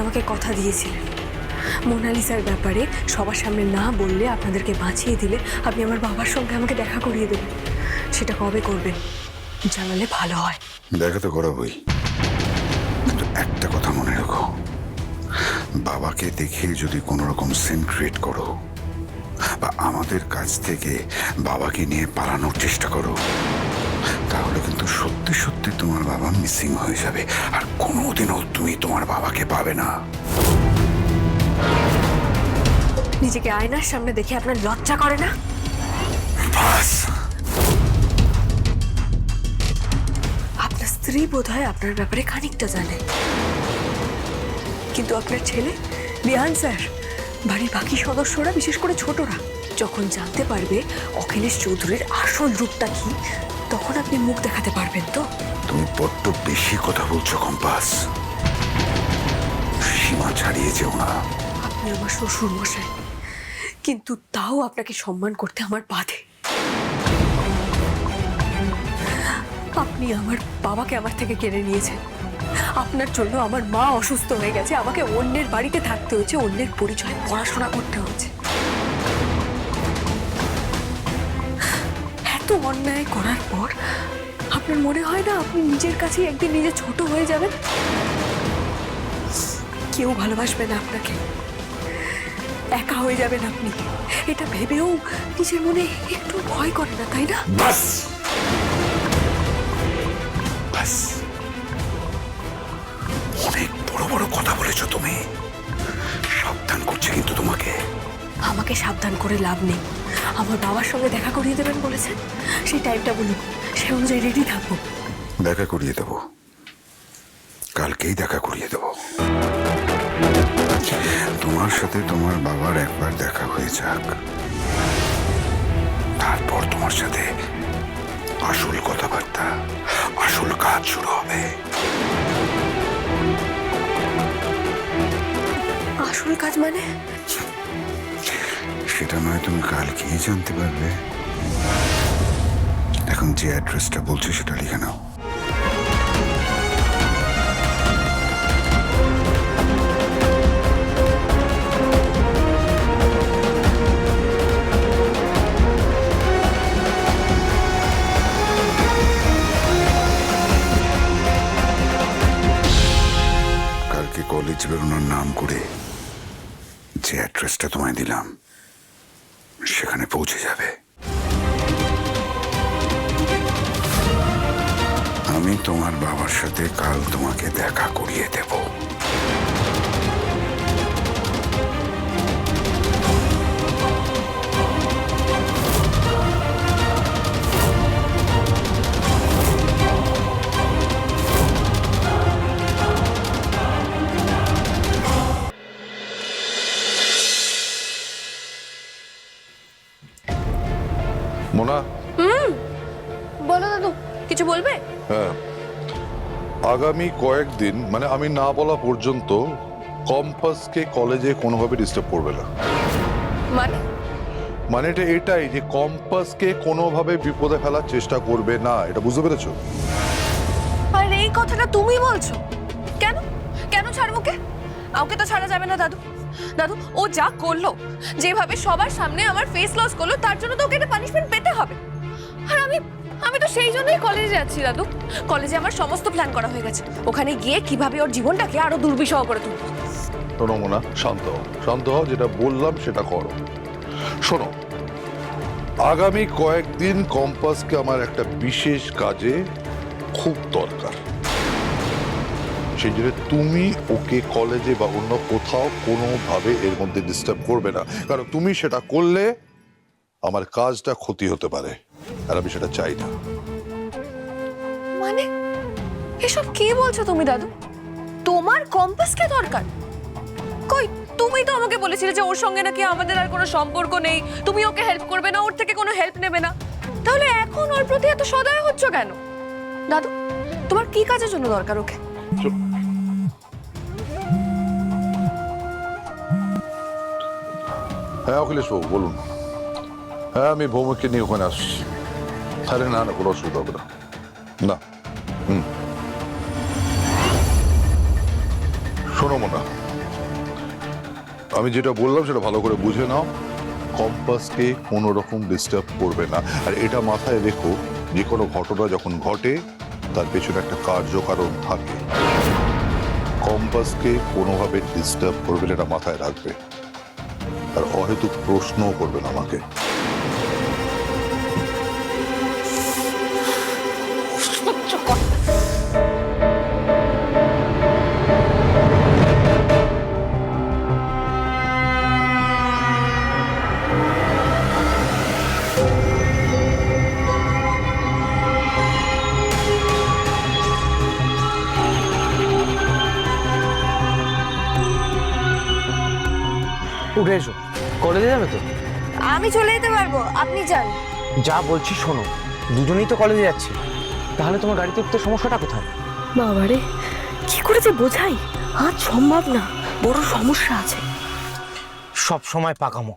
আমাকে কথা দিয়েছিলেন মোনালিসার ব্যাপারে সবার সামনে না বললে, আপনাদেরকে বাঁচিয়ে দিলে আপনি আমার বাবার সঙ্গে আমাকে দেখা করিয়ে দেবেন। সেটা কবে করবেন জানালে ভালো হয়। দেখা তো করাবই, কিন্তু একটা কথা মনে রাখো, বাবাকে দেখে যদি কোনো রকম সিন ক্রিয়েট করো বা আমাদের কাছ থেকে বাবাকে নিয়ে পালানোর চেষ্টা করো, তাহলে কিন্তু সত্যি সত্যি তোমার বাবা মিসিং হয়ে যাবে, আর কোনোদিনও তুমি তোমার বাবাকে পাবে না। নিজেকে আয়নার সামনে দেখে আপনার লজ্জা করে না? বাস, আপনার স্ত্রী বোধহয় আপনার ব্যাপারে খানিকটা জানে, কিন্তু আপনার ছেলে বিহান স্যার, বাড়ির বাকি সদস্যরা, বিশেষ করে ছোটরা যখন জানতে পারবে অখিলেশ চৌধুরীর আসল রূপটা কি, তখন আপনি মুখ দেখাতে পারবেন তো? তুমি বড্ড বেশি কথা বলছো কম্পাস, সীমা ছাড়িয়ে যেও না। আপনি আমার শ্বশুর মশাই, কিন্তু তাও আপনাকে সম্মান করতে আমার বাধে। আপনি আমার বাবাকে আমার থেকে কেড়ে নিয়েছেন, আপনার জন্য আমার মা অসুস্থ হয়ে গেছে, আমাকে অন্যের বাড়িতে থাকতে হয়েছে, অন্যের পরিচয়ে পড়াশোনা করতে হয়েছে। এত অন্যায় করার পর আপনার মনে হয় না আপনি নিজের কাছেই একদিন নিজে ছোট হয়ে যাবেন? কেউ ভালোবাসবে না আপনাকে, একা হয়ে যাবেন আপনি, এটা ভেবেও নিজের মনে একটু ভয় করে না, তাই না? বাস বাস, অনেক বড় বড় কথা বলেছো তুমি, সাবধান করছে কিন্তু তোমাকে। আমাকে সাবধান করে লাভ নেই, আমার বাবার সঙ্গে দেখা করিয়ে দেবেন বলেছেন, সেই টাইমটা বলুন, সে অনুযায়ী রেডি থাকবো। দেখা করিয়ে দেবো, কালকেই দেখা করিয়ে দেবো। তোমার সাথে তোমার বাবার একবার দেখা হয়ে যাক, তারপর তোমার সাথে আসল কথাবার্তা, আসল কাজ শুরু হবে। আসল কাজ মানে? সেটা নয় তুমি কালকেই জানতে পারবে। এখন যে অ্যাড্রেসটা বলছো সেটা লিখে নাও। কালকে কলেজ বেরোনোর নাম করে যে অ্যাড্রেসটা তোমায় দিলাম সেখানে পৌঁছে যাবে। আমি তোমার বাবার সাথে কাল তোমাকে দেখা করিয়ে দেব। মোনা, বলো দাদু, কিছু বলবে? হ্যাঁ, আগামী কয়েকদিন মানে আমি না বলা পর্যন্ত কম্পাসকে কলেজে কোনোভাবে ডিস্টার্ব করবে না। মানে? মানেটা এটাই যে কম্পাসকে কোনোভাবে বিপদে ফেলার চেষ্টা করবে না, এটা বুঝতে পেরেছো? আর এই কথাটা তুমি বলছো কেন? কেন ছাড়বো? ওকে তো ছাড়া যাবে না দাদু। দাদু, ও যা করলো, যেভাবে সবার সামনে আমার ফেস লস করলো, তার জন্য তো ওকে একটা পানিশমেন্ট পেতে হবে। আর আমি তো সেই জন্যই কলেজে যাচ্ছি দাদু। কলেজে আমার সমস্ত প্ল্যান করা হয়ে গেছে, ওখানে গিয়ে কিভাবে ওর জীবনটাকে আরো দুর্বিষহ করে তুলবো। শোনো মোনা, শান্ত হও, শান্ত হও, যেটা বললাম সেটা করো। শোনো, আগামী কয়েকদিন কম্পাসকে আমার একটা বিশেষ কাজে খুব দরকার, সেই জন্য তুমি ওকে কলেজে বা অন্য কোথাও কোনোভাবে এর মধ্যে ডিস্টার্ব করবে না, কারণ তুমি সেটা করলে আমার কাজটা ক্ষতি হতে পারে, আর আমি সেটা চাই না। মানে এসব কি বলছো তুমি দাদু? তোমার কম্পাসকে দরকার? কই, তুমি তো আমাকে বলেছিলে যে ওর সঙ্গে নাকি আমাদের আর কোনো সম্পর্ক নেই, তুমি ওকে হেল্প করবে না, ওর থেকে কোনো হেল্প নেবে না, তাহলে এখন ওর প্রতি এত সদয় হচ্ছ কেন? দাদু, তোমার কি কাজের জন্য দরকার ওকে? হ্যাঁ অখিলেশ বাবু বলুন। হ্যাঁ, আমি ভৌমিককে নিয়ে ওখানে আসছি। আরে না না, কোনো অসুবিধা হবে না। না, শোনো মোনা, আমি যেটা বললাম সেটা ভালো করে বুঝে নাও। কম্পাসকে কোনো রকম ডিস্টার্ব করবে না। আর এটা মাথায় রেখো, যে কোনো ঘটনা যখন ঘটে তার পেছনে একটা কার্যকারণ থাকে। কম্পাসকে কোনোভাবে ডিস্টার্ব করবে না, এটা মাথায় রাখবে। আর অহেতুক প্রশ্নও করবে না আমাকে। উঠে এসো, কলেজে যাবে তো? আমি চলে যেতে পারবো, আপনি যান। যা বলছি শোনো, দুজনেই তো কলেজে যাচ্ছি, তাহলে তোমার গাড়িতে উঠতে সমস্যাটা কোথায়? বাবারে, কি করে যে বোঝাই, আজ সম্ভব না, বড় সমস্যা আছে। সব সময় পাকামো,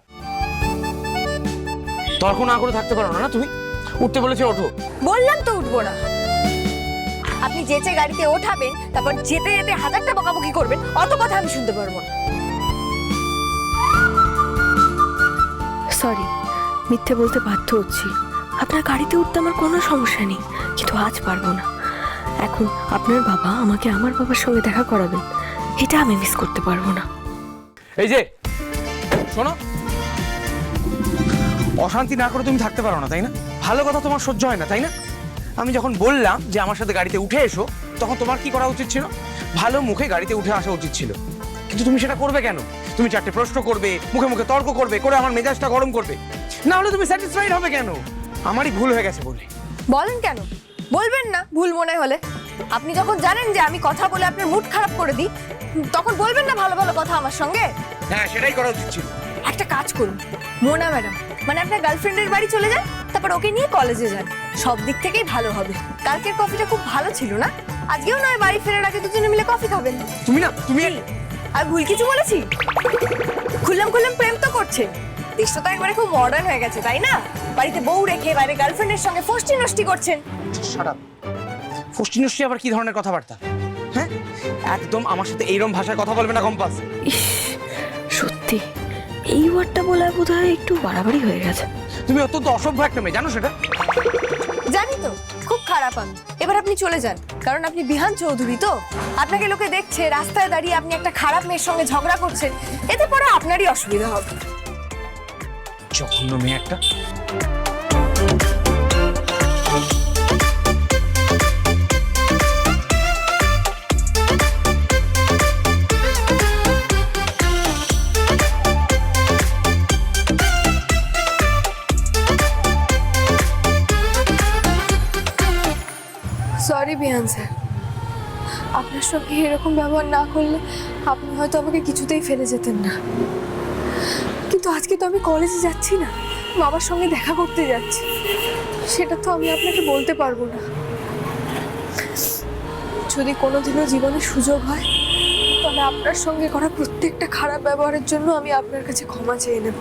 তর্ক না করে থাকতে পারো না তুমি? উঠতে বলেছে ওঠো। বললাম তো উঠবো না। আপনি যেচে গাড়িতে ওঠাবেন, তারপর যেতে যেতে হাজারটা বকাবকি করবেন, অত কথা আমি শুনতে পারবো না। সরি, মিথ্যে বলতে বাধ্য হচ্ছি। আপনার গাড়িতে উঠতে আমার কোনো সমস্যা নেই, কিন্তু আজ পারবো না। এখন আপনার বাবা আমাকে আমার বাবার সঙ্গে দেখা করাবেন, এটা আমি মিস করতে পারবো না। এই যে শোনো, অশান্তি না করে তুমি থাকতে পারো না, তাই না? ভালো কথা তোমার সহ্য হয় না, তাই না? আমি যখন বললাম যে আমার সাথে গাড়িতে উঠে এসো, তখন তোমার কি করা উচিত ছিল? ভালো মুখে গাড়িতে উঠে আসা উচিত ছিল। কিন্তু তুমি সেটা করবে কেন? তুমি চারটে প্রশ্ন করবে, মুখে মুখে তর্ক করবে, করে আমার মেজাজটা গরম করবে। না হলে তুমি স্যাটিসফাইড হবে কেন? আমারই ভুল হয়ে গেছে বলে। বলেন কেন? বলবেন না ভুল মনে হলে? আপনি যখন জানেন যে আমি কথা বলে আপনার মুড খারাপ করে দিই, তখন বলবেন না ভালো ভালো কথা আমার সঙ্গে? হ্যাঁ, সেটাই করা উচিত ছিল। একটা কাজ করুন, মোনা ম্যাডাম, মানে আপনার গার্লফ্রেন্ডের বাড়ি চলে যান, তারপর ওকে নিয়ে কলেজে যান। সব দিক থেকেই ভালো হবে। কালকের কফিটা খুব ভালো ছিল না? আজকেও নয় বাড়ি ফেরার আগে দুজনে মিলে কফি খাবেন। তুমি না, তুমি আর ভুল কিছু বলেছি? খুললাম খুললাম প্রেম তো করছে। দেশটা তো একবারে খুব মডার্ন হয়ে গেছে, তাই না? বাড়িতে বউ রেখে বাইরে গার্লফ্রেন্ডের সঙ্গে ফষ্টি নষ্টি করছেন। ফষ্টি নষ্টি আবার কি ধরনের কথাবার্তা? হ্যাঁ, একদম আমার সাথে এইরকম ভাষায় কথা বলবে না কম্পাস। ইস, সত্যি এই ওয়ার্ডটা বলা বোধহয় একটু বাড়াবাড়ি হয়ে গেছে। তুমি অত্যন্ত অসভ্য একটা মেয়ে, জানো সেটা? জানি তো, খুব খারাপ আমি। এবার আপনি চলে যান, কারণ আপনি বিহান চৌধুরী তো। আপনাকে লোকে দেখছে রাস্তায় দাঁড়িয়ে আপনি একটা খারাপ মেয়ের সঙ্গে ঝগড়া করছেন, এতে পরে আপনারই অসুবিধা হবে। জঘন্য মেয়ে একটা। সরি বিহান স্যার, আপনার সঙ্গে এরকম ব্যবহার না করলে আপনি হয়তো আমাকে কিছুতেই ফেলে যেতেন না। কিন্তু আজকে তো আমি কলেজে যাচ্ছি না, বাবার সঙ্গে দেখা করতে যাচ্ছি, সেটা তো আমি আপনাকে বলতে পারবো না। যদি কোনোদিনও জীবনে সুযোগ হয়, তবে আপনার সঙ্গে করা প্রত্যেকটা খারাপ ব্যবহারের জন্য আমি আপনার কাছে ক্ষমা চেয়ে নেব।